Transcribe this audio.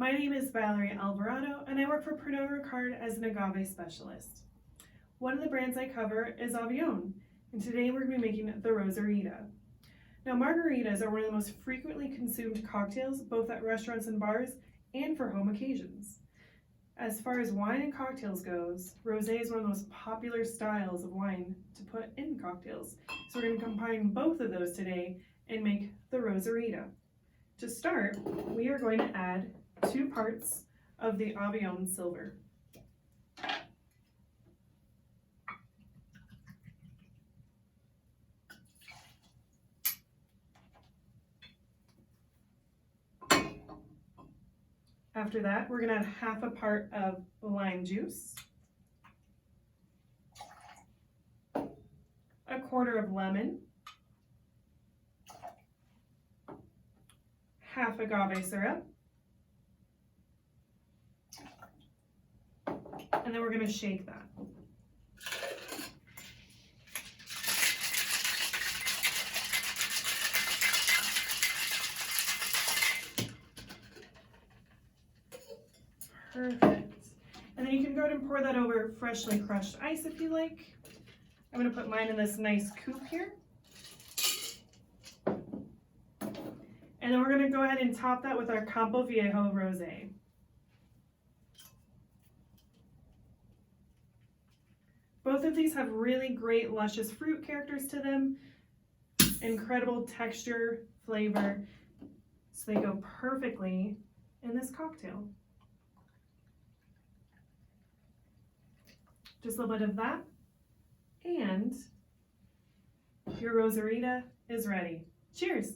My name is Valerie Alvarado, and I work for Pernod Ricard as an agave specialist. One of the brands I cover is Avion, and today we're going to be making the Rosarita. Now, margaritas are one of the most frequently consumed cocktails, both at restaurants and bars, and for home occasions. As far as wine and cocktails goes, rosé is one of the most popular styles of wine to put in cocktails. So we're going to combine both of those today and make the Rosarita. To start, we are going to add 2 parts of the Avion silver. After that, we're going to add half a part of lime juice, a quarter of lemon, half agave syrup, and then we're going to shake that. Perfect. And then you can go ahead and pour that over freshly crushed ice if you like. I'm going to put mine in this nice coupe here. And then we're going to go ahead and top that with our Campo Viejo Rosé. Both of these have really great luscious fruit characters to them, incredible texture, flavor, so they go perfectly in this cocktail. Just a little bit of that, and your Rosarita is ready. Cheers!